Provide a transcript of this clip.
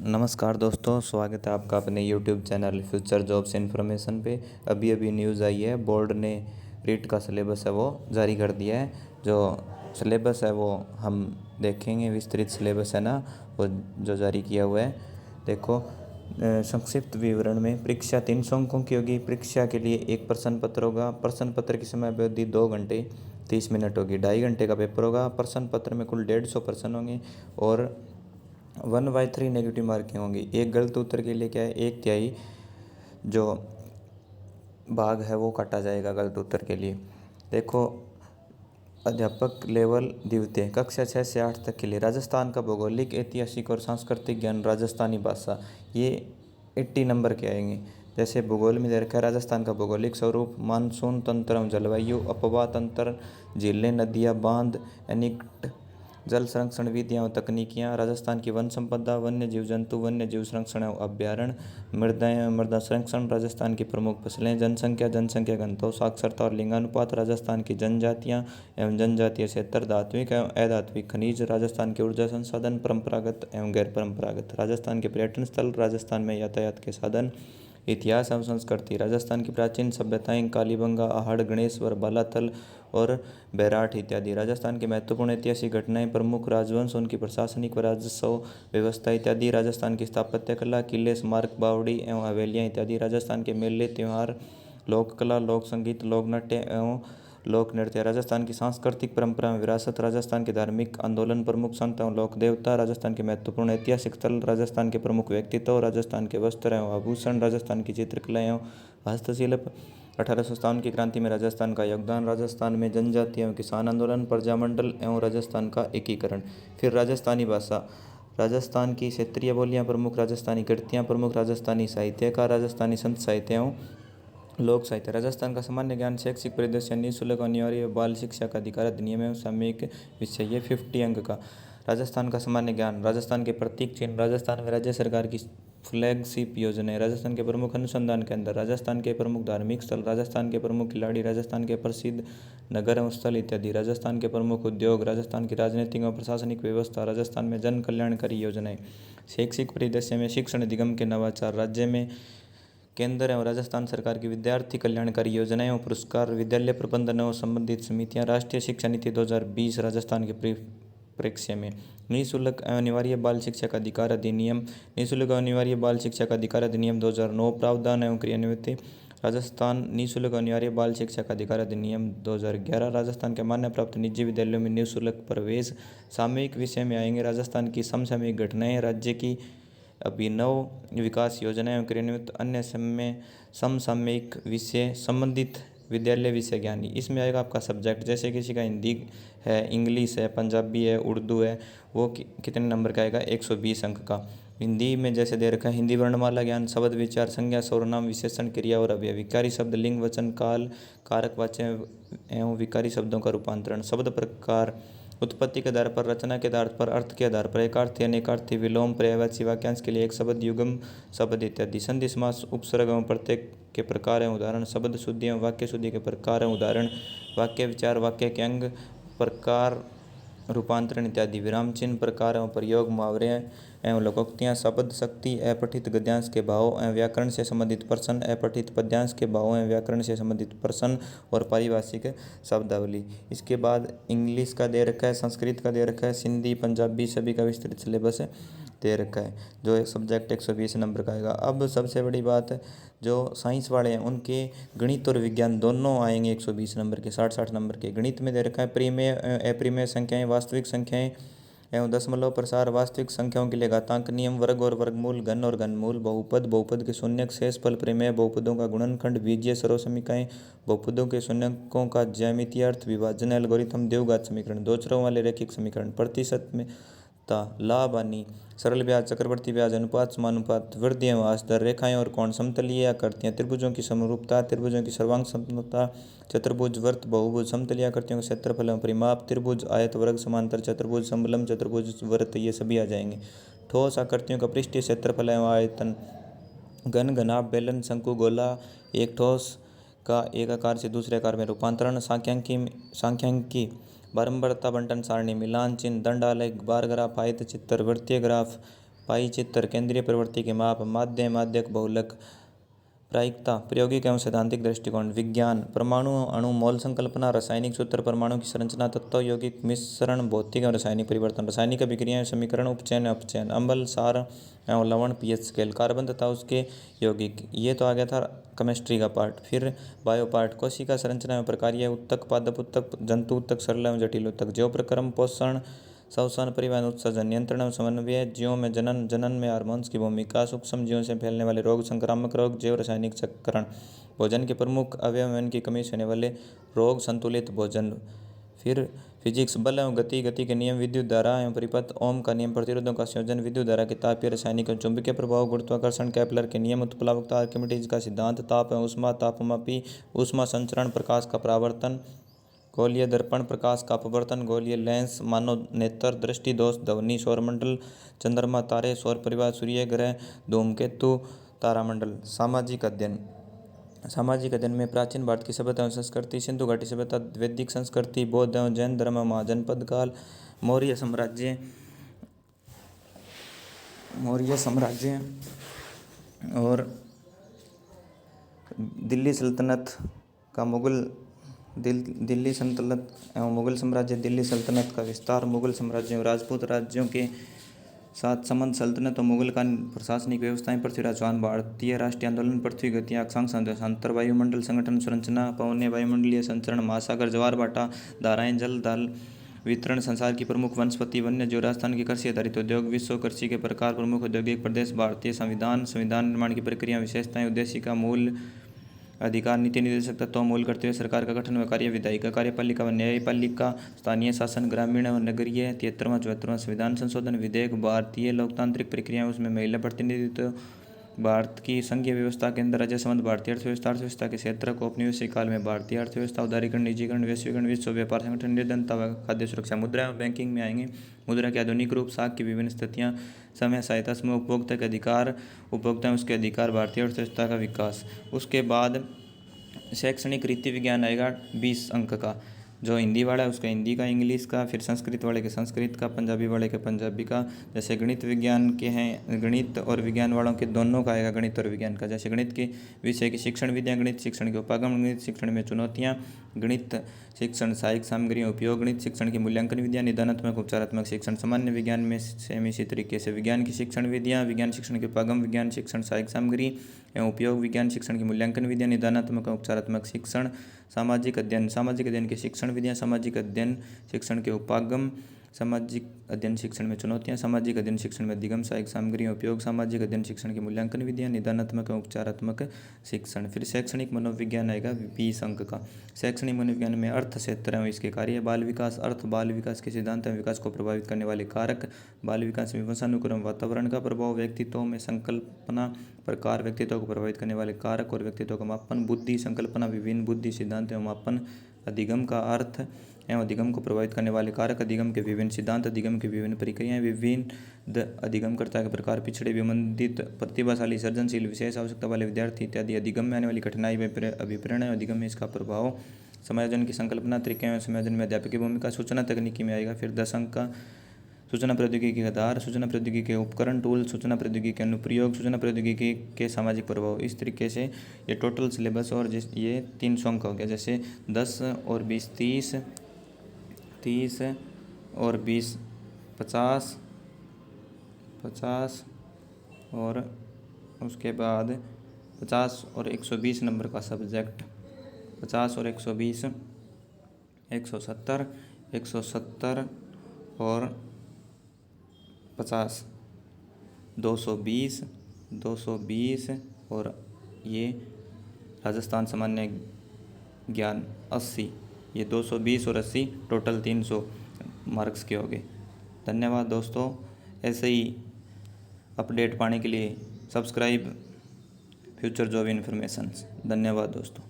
नमस्कार दोस्तों, स्वागत है आपका अपने YouTube channel future jobs information पे। अभी अभी न्यूज़ आई है, बोर्ड ने रीट का सिलेबस है वो जारी कर दिया है। जो सिलेबस है वो हम देखेंगे, विस्तृत सिलेबस है ना वो जो जारी किया हुआ है। देखो, संक्षिप्त विवरण में परीक्षा 300 अंकों की होगी। परीक्षा के लिए एक प्रश्न पत्र होगा। प्रश्न पत्र की समय अवधि 2 घंटे 30 मिनट होगी। 2.5 घंटे का पेपर होगा। प्रश्न पत्र में कुल 150 प्रश्न होंगे और 1/3 नेगेटिव मार्किंग होंगी। एक गलत उत्तर के लिए क्या है, 1/3 जो भाग है वो काटा जाएगा गलत उत्तर के लिए। देखो, अध्यापक लेवल द्वितीय कक्षा 6 से 8 तक के लिए राजस्थान का भौगोलिक, ऐतिहासिक और सांस्कृतिक ज्ञान, राजस्थानी भाषा, ये 80 नंबर के आएंगे। जैसे भूगोल में दे रखा है राजस्थान का भौगोलिक स्वरूप, मानसून तंत्र एवं जलवायु, अपवाह तंत्र, झीलें, नदियाँ, बांध, एनीकट, जल संरक्षण विधियाँ और तकनीकियाँ, राजस्थान की वन संपदा, वन्य जीव जंतु, वन्य जीव संरक्षण अभ्यारण्य, मृदाएँ, मृदा संरक्षण, राजस्थान की प्रमुख फसलें, जनसंख्या, जनसंख्या घनत्व, साक्षरता और लिंगानुपात, राजस्थान की जनजातियाँ एवं जनजातीय क्षेत्र, धात्विक एवं अधात्विक खनिज, राजस्थान के ऊर्जा संसाधन, परंपरागत एवं गैर परंपरागत, राजस्थान के पर्यटन स्थल, राजस्थान में यातायात के साधन, इतिहास एवं संस्कृति, राजस्थान की प्राचीन सभ्यताएं, कालीबंगा, आहड़, गणेश्वर, बालाथल और बैराठ इत्यादि, राजस्थान की महत्वपूर्ण ऐतिहासिक घटनाएं, प्रमुख राजवंश, उनकी प्रशासनिक व राजस्व व्यवस्था इत्यादि, राजस्थान की स्थापत्य कला, किले, स्मारक, बावड़ी एवं हवेलियाँ इत्यादि, राजस्थान के मेले, त्योहार, लोक कला, लोक संगीत, लोक नाट्य एवं लोक नृत्य, राजस्थान की सांस्कृतिक परंपरा एवं विरासत, राजस्थान के धार्मिक आंदोलन, प्रमुख संत एवं लोक देवता, राजस्थान के महत्वपूर्ण ऐतिहासिक स्थल, राजस्थान के प्रमुख व्यक्तित्व, राजस्थान के वस्त्र एवं आभूषण, राजस्थान की चित्रकला एवं हस्तशिल्प, 1857 की क्रांति में राजस्थान का योगदान, राजस्थान में जनजाति एवं किसान आंदोलन, प्रजामंडल एवं राजस्थान का एकीकरण। फिर राजस्थानी भाषा, राजस्थान की क्षेत्रीय बोलियाँ, प्रमुख राजस्थानी कृतियाँ, प्रमुख राजस्थानी साहित्यकार, राजस्थानी संत साहित्य एवं लोक साहित्य, राजस्थान का सामान्य ज्ञान, शैक्षिक परिदृश्य, निःशुल्क अनिवार्य बाल शिक्षा का अधिकार अधिनियम एवं सामयिक विषय, ये 50 अंक का। राजस्थान का सामान्य ज्ञान, राजस्थान के प्रतीक चिन्ह, राजस्थान में राज्य सरकार की फ्लैगशिप योजनाएं, राजस्थान के प्रमुख अनुसंधान केंद्र, राजस्थान के प्रमुख धार्मिक स्थल, राजस्थान के प्रमुख खिलाड़ी, राजस्थान के प्रसिद्ध नगर एवं स्थल इत्यादि, राजस्थान के प्रमुख उद्योग, राजस्थान की राजनीतिक एवं प्रशासनिक व्यवस्था, राजस्थान में जन कल्याणकारी योजनाएं, शैक्षिक परिदृश्य में शिक्षण निगम के नवाचार, राज्य में केंद्र एवं राजस्थान सरकार की विद्यार्थी कल्याणकारी योजनाएं और पुरस्कार, विद्यालय प्रबंधन एवं संबंधित समितियां, राष्ट्रीय शिक्षा नीति 2020, राजस्थान के परिप्रेक्ष्य में निःशुल्क अनिवार्य बाल शिक्षा का अधिकार अधिनियम, निःशुल्क अनिवार्य बाल शिक्षा का अधिकार अधिनियम 2009, प्रावधान एवं क्रियान्वित, राजस्थान निःशुल्क अनिवार्य बाल शिक्षा का अधिकार अधिनियम 2011, राजस्थान के मान्य प्राप्त निजी विद्यालयों में निःशुल्क प्रवेश। सामयिक विषय में आएंगे राजस्थान की समसामयिक घटनाएं, राज्य की अभिनव विकास योजनाएं एवं क्रियान्वित अन्य समसामयिक विषय, संबंधित विद्यालय विषय ज्ञानी। इसमें आएगा आपका सब्जेक्ट, जैसे किसी का हिंदी है, इंग्लिश है, पंजाबी है, उर्दू है, वो कितने नंबर का आएगा, 120 अंक का। हिंदी में जैसे दे रखा है, हिंदी वर्णमाला ज्ञान, शब्द विचार, संज्ञा, सर्वनाम, विशेषण, क्रिया और अव्यय, विकारी शब्द, लिंग, वचन, काल, कारक, वाच्य एवं विकारी शब्दों का रूपांतरण, शब्द प्रकार, उत्पत्ति के आधार पर, रचना के आधार पर, अर्थ के आधार पर, एकार्थी, अनेकार्थी, विलोम, पर्यायवाची, वाक्यांश के लिए एक शब्द, युग्म शब्द इत्यादि, संधि, समास, उपसर्ग एवं प्रत्यय के प्रकार एवं उदाहरण, शब्द शुद्धि एवं वाक्य शुद्धि के प्रकार एवं उदाहरण, वाक्य विचार, वाक्य के अंग, प्रकार, रूपांतरण इत्यादि, विराम चिन्ह, प्रकार एवं प्रयोग, मुहावरे एवं लोकोक्तियाँ, शब्द शक्ति, अपठित गद्यांश के भाव एवं व्याकरण से संबंधित प्रश्न, अपठित पद्यांश के भाव एवं व्याकरण से संबंधित प्रश्न और पारिभाषिक शब्दावली। इसके बाद इंग्लिश का दे रखा है, संस्कृत का दे रखा है, सिंधी, पंजाबी, सभी का विस्तृत सिलेबस दे रखा है, जो एक सब्जेक्ट 120 नंबर का आएगा। अब सबसे बड़ी बात, जो साइंस वाले हैं उनके गणित और विज्ञान दोनों आएंगे 120 नंबर के, 60-60 नंबर के। गणित में दे रखा है परिमेय, अपरिमेय संख्याएं, वास्तविक संख्याएं एवं दशमलव प्रसार, वास्तविक संख्याओं के लिए घातांक नियम, वर्ग और वर्गमूल, घन और घनमूल, बहुपद, बहुपद के शून्यक, शेषफल, प्रमेय, बहुपदों का गुणनखंड, बीजीय सर्वसमीकरण, बहुपदों के शून्यकों का ज्यामितीय अर्थ, विभाजन, एल्गोरिथम, द्विघात समीकरण, दो चरों वाले रैखिक समीकरण, प्रतिशत में लाभ हानि, सरल ब्याज, चक्रवर्ती ब्याज, अनुपात, समानुपात, वृद्धि एवं ह्रास दर, रेखाएं और कोण, समतलीय आकृतियां, त्रिभुजों की समरूपता, त्रिभुजों की सर्वांग समता, चतुर्भुज, वर्त, बहुभुज, समतलीय आकृतियों के क्षेत्रफल एवं परिमाप, त्रिभुज, आयत, वर्ग, समांतर चतुर्भुज, समलंब चतुर्भुज, वृत्त, ये सभी आ जाएंगे। ठोस आकृतियों का पृष्ठीय क्षेत्रफल एवं आयतन, घन, घनाभ, बेलन, शंकु, गोला, एक ठोस का एक आकार से दूसरे आकार में रूपांतरण, सांख्यिकी, बारंबारता, बंटन सारणी, मिलान चिन्ह, दंड आलेख, बार ग्राफ, आयत चित्र, वृत्तीय ग्राफ, पाई चित्र, केंद्रीय प्रवृत्ति के माप, माध्य, माध्यक, बहुलक, प्रायिकता, प्रायोगिक एवं सैद्धांतिक दृष्टिकोण, विज्ञान, परमाणु अणु मॉल संकल्पना, रासायनिक सूत्र, परमाणु की संरचना, तत्व, यौगिक मिश्रण, भौतिक एवं रासायनिक परिवर्तन, रासायनिक अभिक्रियाएं, समीकरण, उपचयन अपचयन, अम्ल, सार एवं लवण, पीएच स्केल, कार्बन तथा उसके यौगिक। ये तो आ गया था केमिस्ट्री का पार्ट। फिर बायो पार्ट, कोशिका संरचना एवं प्रकार्य, उत्तक, पादप उत्तक, जंतु उत्तक, सरल एवं जटिल उत्तक, ज्यों प्रक्रम, पोषण, श्वसन, परिवहन, उत्सर्जन, नियंत्रण एवं समन्वय, जीवों में जनन, जनन में हार्मोन्स की भूमिका, सूक्ष्म जीवों से फैलने वाले रोग, संक्रामक रोग, जैव रासायनिक चक्रण, भोजन के प्रमुख अवयव में इनकी कमी से होने वाले रोग, संतुलित भोजन। फिर फिजिक्स, बल एवं गति, गति के नियम, विद्युत धारा एवं परिपथ, ओम का नियम, प्रतिरोधों का संयोजन, विद्युत धारा के तापीय, रासायनिक एवं चुंबकीय प्रभाव, गुरुत्वाकर्षण, केपलर के नियम, उत्प्लावकता, आर्किमिडीज का सिद्धांत, ताप एवं ऊष्मा, तापमापी, ऊष्मा संचरण, प्रकाश का परावर्तन, गोलीय दर्पण, प्रकाश का अपवर्तन, गोलीय लेंस, मानव नेत्र, दृष्टि दोष, ध्वनि, सौरमंडल, चंद्रमा, तारे, सौर परिवार, सूर्य ग्रह, धूमकेतु, तारामंडल। सामाजिक अध्ययन, सामाजिक अध्ययन में प्राचीन भारत की सभ्यता एवं संस्कृति, सिंधु घाटी सभ्यता, वैदिक संस्कृति, बौद्ध एवं जैन धर्म, महाजनपद काल, मौर्य साम्राज्य और दिल्ली सल्तनत का दिल्ली सल्तनत एवं मुगल साम्राज्य, दिल्ली सल्तनत का विस्तार, मुगल साम्राज्य एवं राजपूत राज्यों के साथ संबंध, सल्तनत और मुगल का प्रशासनिक व्यवस्थाएं, पृथ्वीराज चौहान, भारतीय राष्ट्रीय आंदोलन, पृथ्वी गति, अक्षांश, अंतर वायुमंडल संगठन, संरचना, पवनीय वायुमंडलीय संचरण, महासागर, ज्वार भाटा, धाराएं, जल थल वितरण, संसार की प्रमुख वनस्पति, वन्य जीव, राजस्थान के कृषि आधारित उद्योग, विश्व कृषि के प्रकार, प्रमुख औद्योगिक प्रदेश, भारतीय संविधान, संविधान निर्माण की प्रक्रिया, विशेषताएं, उद्देशिका, मूल अधिकार, नीति निर्देशक तत्व, मूल करते हुए सरकार का गठन व कार्य, विधायिका, कार्यपालिका व न्यायपालिका, स्थानीय शासन, ग्रामीण व नगरीय, 73वां 74वां संविधान संशोधन विधेयक, भारतीय लोकतांत्रिक प्रक्रियाएं, उसमें महिला प्रतिनिधित्व, भारत की संघीय व्यवस्था के अंदर राज्य संबंध, भारतीय अर्थव्यवस्था, अर्थव्यवस्था के क्षेत्र को औपनिवेशिक काल में भारतीय अर्थव्यवस्था, उदारीकरण, निजीकरण, वैश्वीकरण, विश्व व्यापार संगठन, निर्धनता व खाद्य सुरक्षा। मुद्रा एवं बैंकिंग में आएंगे। मुद्रा के आधुनिक रूप, साख की विभिन्न स्थितियां, समय सहायता समूह, उपभोक्ता के अधिकार, उपभोक्ता उसके अधिकार, भारतीय अर्थव्यवस्था का विकास। उसके बाद शैक्षणिक रीति विज्ञान आएगा 20 अंक का, जो हिंदी वाला है उसका हिंदी का, इंग्लिश का, फिर संस्कृत वाले के संस्कृत का, पंजाबी वाले के पंजाबी का। जैसे गणित विज्ञान के हैं, गणित और विज्ञान वालों के दोनों का आएगा, गणित और विज्ञान का। जैसे गणित के विषय की शिक्षण विद्या, गणित शिक्षण के उपागम, गणित शिक्षण में चुनौतियाँ, गणित शिक्षण सहायक सामग्री उपयोग, गणित शिक्षण की मूल्यांकन विद्या, निदानात्मक उपचारात्मक शिक्षण, सामान्य विज्ञान में सेम इसी तरीके से विज्ञान की शिक्षण विद्या, विज्ञान शिक्षण के उपागम, विज्ञान शिक्षण सहायक सामग्री एवं उपयोग, विज्ञान शिक्षण की मूल्यांकन विद्या, निदानात्मक उपचारात्मक शिक्षण। सामाजिक अध्ययन, सामाजिक अध्ययन की शिक्षण विद्या, सामाजिक अध्ययन शिक्षण के उपागम, सामाजिक अध्ययन शिक्षण में चुनौतियाँ, सामाजिक अध्ययन शिक्षण में अधिगम सहायक सामग्री उपयोग, सामाजिक अध्ययन शिक्षण की मूल्यांकन विधियाँ, निदानात्मक एवं उपचारात्मक शिक्षण। फिर शैक्षणिक मनोविज्ञान आएगा 20 अंक का। शैक्षणिक मनोविज्ञान में अर्थ क्षेत्र एवं इसके कार्य, बाल विकास, अर्थ, बाल विकास के सिद्धांत एवं विकास को प्रभावित करने वाले कारक, बाल विकास में वंशानुक्रम, वातावरण का प्रभाव, व्यक्तित्व में संकल्पना प्रकार, व्यक्तित्व को प्रभावित करने वाले कारक और व्यक्तित्व का मापन, बुद्धि संकल्पना, विभिन्न बुद्धि सिद्धांत एवं मापन, अधिगम का अर्थ एवं अधिगम को प्रभावित करने वाले कारक, अधिगम के विभिन्न सिद्धांत, अधिगम की विभिन्न प्रक्रियाएं, विभिन्न अधिगमकर्ता के प्रकार, पिछड़े, विमंदित, प्रतिभाशाली, सृजनशील, विशेष आवश्यकता वाले विद्यार्थी इत्यादि। अधिगम में आने वाली कठिनाई व अभिप्रेरण, अधिगम में इसका प्रभाव, समायोजन की संकल्पना, तरीके एवं समायोजन में अध्यापक की भूमिका, सूचना तकनीकी में आएगा। फिर 10 अंक का सूचना प्रौद्योगिकी के आधार, सूचना प्रौद्योगिकी के उपकरण टूल, सूचना प्रौद्योगिकी के अनुप्रयोग, सूचना प्रौद्योगिकी के सामाजिक प्रभाव। इस तरीके से ये टोटल सिलेबस और ये 300 अंक हो गया। जैसे 10 और 20 30 और 20 50 और उसके बाद 50 और 120 नंबर का सब्जेक्ट, 50 और 120 170 170 और 50 220 और ये राजस्थान सामान्य ज्ञान 80, ये 220 और 80 टोटल 300 मार्क्स के हो गए। धन्यवाद दोस्तों। ऐसे ही अपडेट पाने के लिए सब्सक्राइब फ्यूचर जॉब इन्फॉर्मेशन। धन्यवाद दोस्तों।